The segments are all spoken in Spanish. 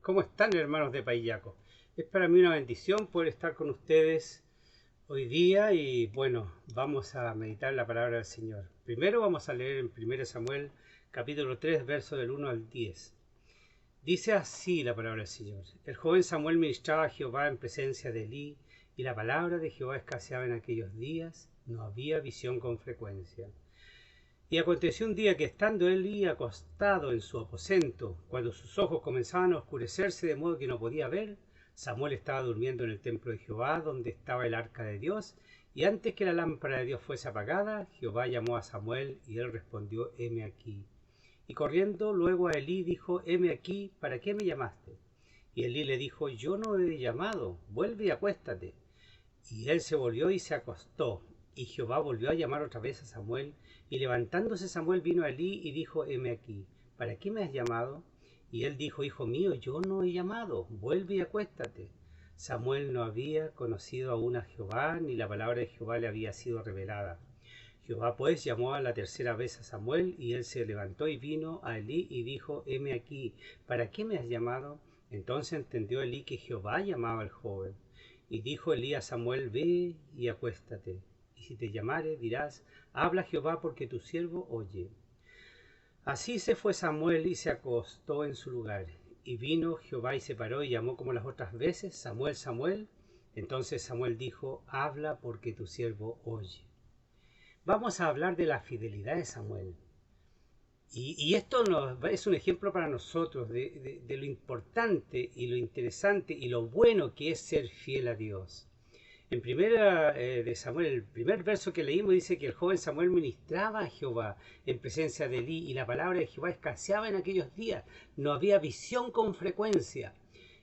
¿Cómo están, hermanos de Payaco? Es para mí una bendición poder estar con ustedes hoy día y bueno, vamos a meditar la palabra del Señor. Primero vamos a leer en 1 Samuel capítulo 3, verso del 1 al 10. Dice así la palabra del Señor. El joven Samuel ministraba a Jehová en presencia de Elí, y la palabra de Jehová escaseaba en aquellos días, no había visión con frecuencia. Y aconteció un día que estando Elí acostado en su aposento, cuando sus ojos comenzaban a oscurecerse de modo que no podía ver, Samuel estaba durmiendo en el templo de Jehová, donde estaba el arca de Dios, y antes que la lámpara de Dios fuese apagada, Jehová llamó a Samuel, y él respondió: heme aquí. Y corriendo luego a Elí dijo: heme aquí, ¿para qué me llamaste? Y Elí le dijo: yo no he llamado, vuelve y acuéstate. Y él se volvió y se acostó. Y Jehová volvió a llamar otra vez a Samuel, y levantándose Samuel vino a Elí y dijo: heme aquí, ¿para qué me has llamado? Y él dijo: hijo mío, yo no he llamado, vuelve y acuéstate. Samuel no había conocido aún a Jehová, ni la palabra de Jehová le había sido revelada. Jehová pues llamó a la tercera vez a Samuel, y él se levantó y vino a Elí y dijo: heme aquí, ¿para qué me has llamado? Entonces entendió Elí que Jehová llamaba al joven. Y dijo Elí a Samuel: ve y acuéstate, y si te llamare dirás: habla Jehová, porque tu siervo oye. Así se fue Samuel y se acostó en su lugar. Y vino Jehová y se paró y llamó como las otras veces: Samuel, Samuel. Entonces Samuel dijo: habla, porque tu siervo oye. Vamos a hablar de la fidelidad de Samuel. Y esto es un ejemplo para nosotros de lo importante y lo interesante y lo bueno que es ser fiel a Dios. En primera de Samuel, el primer verso que leímos dice que el joven Samuel ministraba a Jehová en presencia de Elí, y la palabra de Jehová escaseaba en aquellos días, no había visión con frecuencia.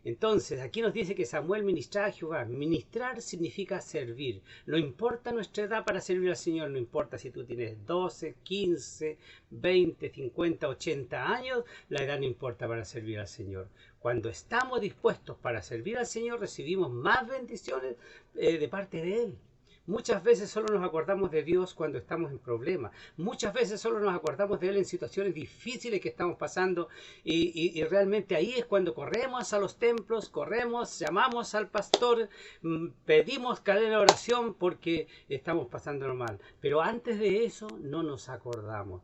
Entonces, aquí nos dice que Samuel ministraba a Jehová. Ministrar significa servir. No importa nuestra edad para servir al Señor, no importa si tú tienes 12, 15, 20, 50, 80 años, la edad no importa para servir al Señor. Cuando estamos dispuestos para servir al Señor, recibimos más bendiciones de parte de Él. Muchas veces solo nos acordamos de Dios cuando estamos en problemas. Muchas veces solo nos acordamos de Él en situaciones difíciles que estamos pasando. Y realmente ahí es cuando corremos a los templos, corremos, llamamos al pastor, pedimos cadena de oración porque estamos pasándolo mal. Pero antes de eso no nos acordamos.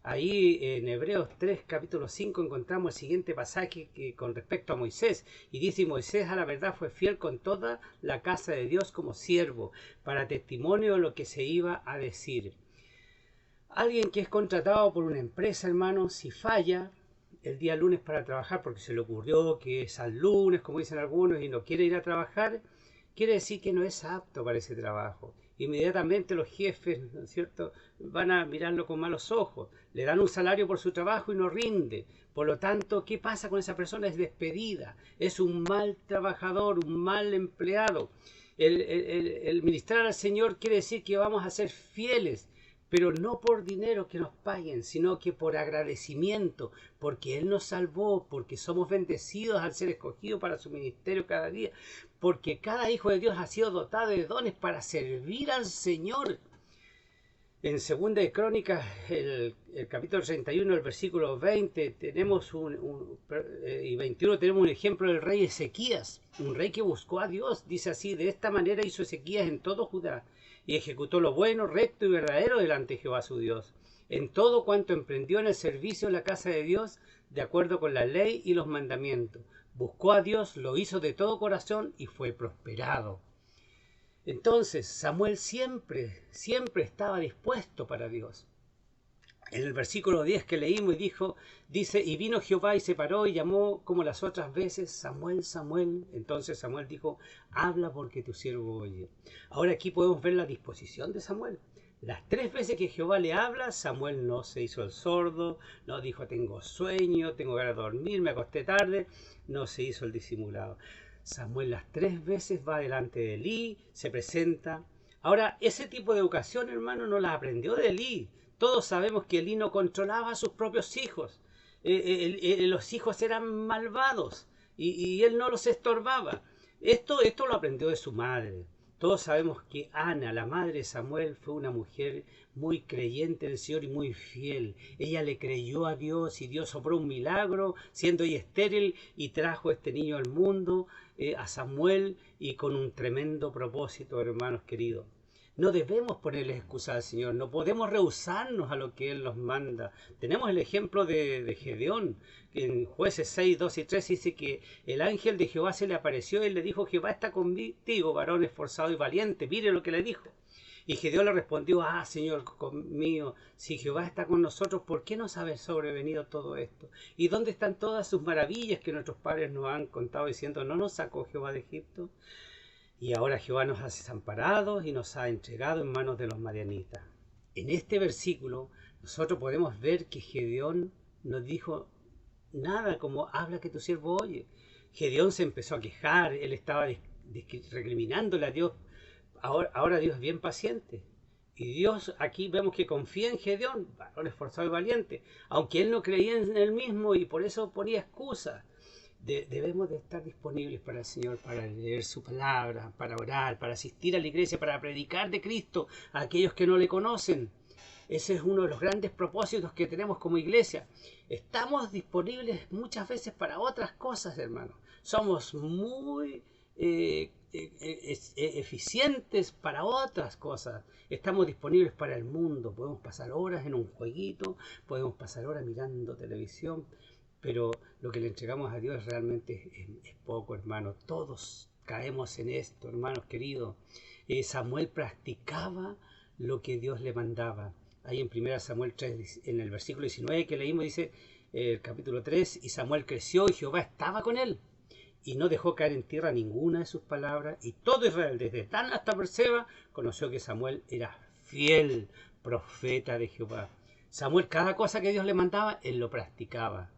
Ahí en Hebreos 3, capítulo 5, encontramos el siguiente pasaje con respecto a Moisés. Y dice: Moisés a la verdad fue fiel con toda la casa de Dios como siervo, para testimonio de lo que se iba a decir. Alguien que es contratado por una empresa, hermano, si falla el día lunes para trabajar porque se le ocurrió que es al lunes, como dicen algunos, y no quiere ir a trabajar, quiere decir que no es apto para ese trabajo. Inmediatamente los jefes, ¿no es cierto?, van a mirarlo con malos ojos. Le dan un salario por su trabajo y no rinde. Por lo tanto, ¿qué pasa con esa persona? Es despedida. Es un mal trabajador, un mal empleado. El ministrar al Señor quiere decir que vamos a ser fieles, pero no por dinero que nos paguen, sino que por agradecimiento, porque Él nos salvó, porque somos bendecidos al ser escogidos para su ministerio cada día, porque cada hijo de Dios ha sido dotado de dones para servir al Señor. En Segunda de Crónicas, el capítulo 31, el versículo 20 tenemos y 21 tenemos un ejemplo del rey Ezequías, un rey que buscó a Dios. Dice así: de esta manera hizo Ezequías en todo Judá, y ejecutó lo bueno, recto y verdadero delante de Jehová su Dios, en todo cuanto emprendió en el servicio en la casa de Dios, de acuerdo con la ley y los mandamientos. Buscó a Dios, lo hizo de todo corazón y fue prosperado. Entonces Samuel siempre estaba dispuesto para Dios. En el versículo 10 que leímos dice: y vino Jehová y se paró y llamó como las otras veces: Samuel, Samuel. Entonces Samuel dijo: habla, porque tu siervo oye. Ahora aquí podemos ver la disposición de Samuel. Las 3 veces que Jehová le habla, Samuel no se hizo el sordo, no dijo: tengo sueño, tengo ganas de dormir, me acosté tarde. No se hizo el disimulado. Samuel las 3 veces va delante de Elí, se presenta. Ahora, ese tipo de educación, hermano, no la aprendió de Elí. Todos sabemos que Elí no controlaba a sus propios hijos. Los hijos eran malvados y él no los estorbaba. Esto lo aprendió de su madre. Todos sabemos que Ana, la madre de Samuel, fue una mujer muy creyente del Señor y muy fiel. Ella le creyó a Dios y Dios obró un milagro, siendo ella estéril, y trajo a este niño al mundo, a Samuel, y con un tremendo propósito, hermanos queridos. No debemos ponerle excusa al Señor, no podemos rehusarnos a lo que Él nos manda. Tenemos el ejemplo de Gedeón, que en Jueces 6, 2 y 3 dice que el ángel de Jehová se le apareció y le dijo: Jehová está contigo, varón esforzado y valiente. Mire lo que le dijo. Y Gedeón le respondió: ah, Señor mío, si Jehová está con nosotros, ¿por qué nos ha sobrevenido todo esto? ¿Y dónde están todas sus maravillas que nuestros padres nos han contado diciendo: no nos sacó Jehová de Egipto? Y ahora Jehová nos ha desamparado y nos ha entregado en manos de los madianitas. En este versículo nosotros podemos ver que Gedeón no dijo nada como: habla que tu siervo oye. Gedeón se empezó a quejar, él estaba recriminándole a Dios. Ahora Dios es bien paciente. Y Dios aquí vemos que confía en Gedeón, varón esforzado y valiente, aunque él no creía en él mismo y por eso ponía excusas. Debemos de estar disponibles para el Señor, para leer su palabra, para orar, para asistir a la iglesia, para predicar de Cristo a aquellos que no le conocen. Ese es uno de los grandes propósitos que tenemos como iglesia. Estamos disponibles muchas veces para otras cosas, hermanos. Somos muy eficientes para otras cosas. Estamos disponibles para el mundo. Podemos pasar horas en un jueguito, podemos pasar horas mirando televisión, pero lo que le entregamos a Dios realmente es poco, hermano. Todos caemos en esto, hermanos queridos. Samuel practicaba lo que Dios le mandaba. Ahí en 1 Samuel 3, en el versículo 19 que leímos, dice el capítulo 3, y Samuel creció y Jehová estaba con él, y no dejó caer en tierra ninguna de sus palabras, y todo Israel, desde Dan hasta Beerseba, conoció que Samuel era fiel profeta de Jehová. Samuel, cada cosa que Dios le mandaba, él lo practicaba.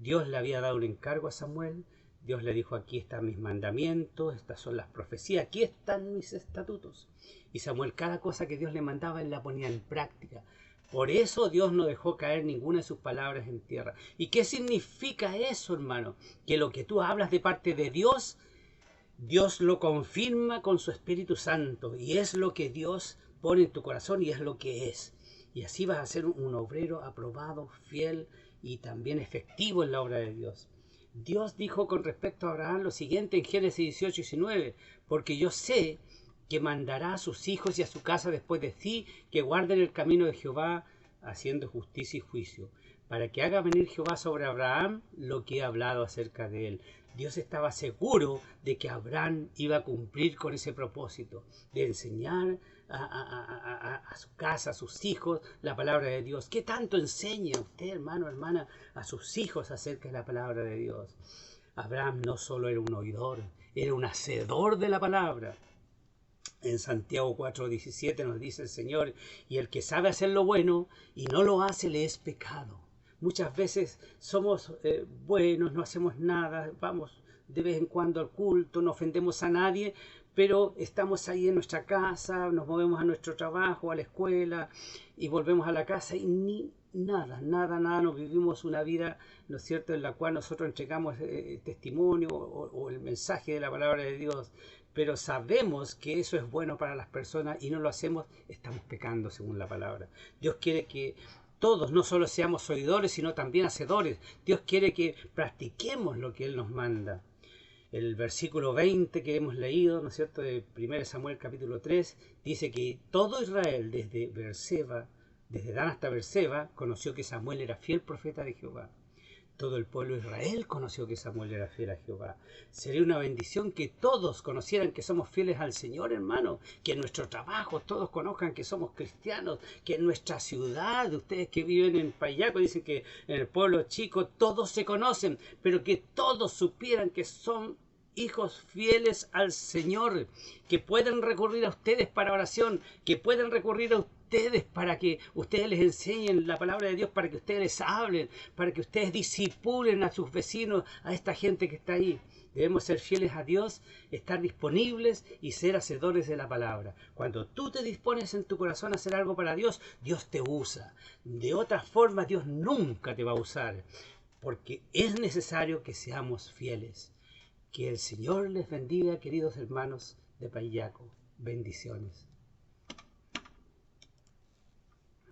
Dios le había dado un encargo a Samuel. Dios le dijo: aquí están mis mandamientos, estas son las profecías, aquí están mis estatutos. Y Samuel, cada cosa que Dios le mandaba, él la ponía en práctica. Por eso Dios no dejó caer ninguna de sus palabras en tierra. ¿Y qué significa eso, hermano? Que lo que tú hablas de parte de Dios, Dios lo confirma con su Espíritu Santo. Y es lo que Dios pone en tu corazón y es lo que es. Y así vas a ser un obrero aprobado, fiel y también efectivo en la obra de Dios. Dios dijo con respecto a Abraham lo siguiente en Génesis 18, 19: porque yo sé que mandará a sus hijos y a su casa después de sí, que guarden el camino de Jehová, haciendo justicia y juicio, para que haga venir Jehová sobre Abraham lo que he hablado acerca de él. Dios estaba seguro de que Abraham iba a cumplir con ese propósito, de enseñar a su casa, a sus hijos, la palabra de Dios. ¿Qué tanto enseña usted, hermano, hermana, a sus hijos acerca de la palabra de Dios? Abraham no solo era un oidor, era un hacedor de la palabra. En Santiago 4:17 nos dice el Señor: y el que sabe hacer lo bueno y no lo hace, le es pecado. Muchas veces somos buenos, no hacemos nada, vamos de vez en cuando al culto, no ofendemos a nadie, pero estamos ahí en nuestra casa, nos movemos a nuestro trabajo, a la escuela, y volvemos a la casa y nada, nos vivimos una vida, ¿no es cierto?, en la cual nosotros entregamos testimonio o el mensaje de la palabra de Dios, pero sabemos que eso es bueno para las personas y no lo hacemos, estamos pecando según la palabra. Dios quiere que todos no solo seamos oidores, sino también hacedores. Dios quiere que practiquemos lo que Él nos manda. El versículo 20 que hemos leído, ¿no es cierto?, de 1 Samuel capítulo 3, dice que todo Israel, desde Dan hasta Beerseba, conoció que Samuel era fiel profeta de Jehová. Todo el pueblo de Israel conoció que Samuel era fiel a Jehová. Sería una bendición que todos conocieran que somos fieles al Señor, hermano. Que en nuestro trabajo todos conozcan que somos cristianos. Que en nuestra ciudad, ustedes que viven en Payaco, dicen que en el pueblo chico todos se conocen. Pero que todos supieran que son hijos fieles al Señor. Que pueden recurrir a ustedes para oración. Que pueden recurrir a ustedes para que ustedes les enseñen la palabra de Dios, para que ustedes les hablen, para que ustedes disipulen a sus vecinos, a esta gente que está ahí. Debemos ser fieles a Dios, estar disponibles y ser hacedores de la palabra. Cuando tú te dispones en tu corazón a hacer algo para Dios, Dios te usa. De otra forma, Dios nunca te va a usar, porque es necesario que seamos fieles. Que el Señor les bendiga, queridos hermanos de Payaco. Bendiciones.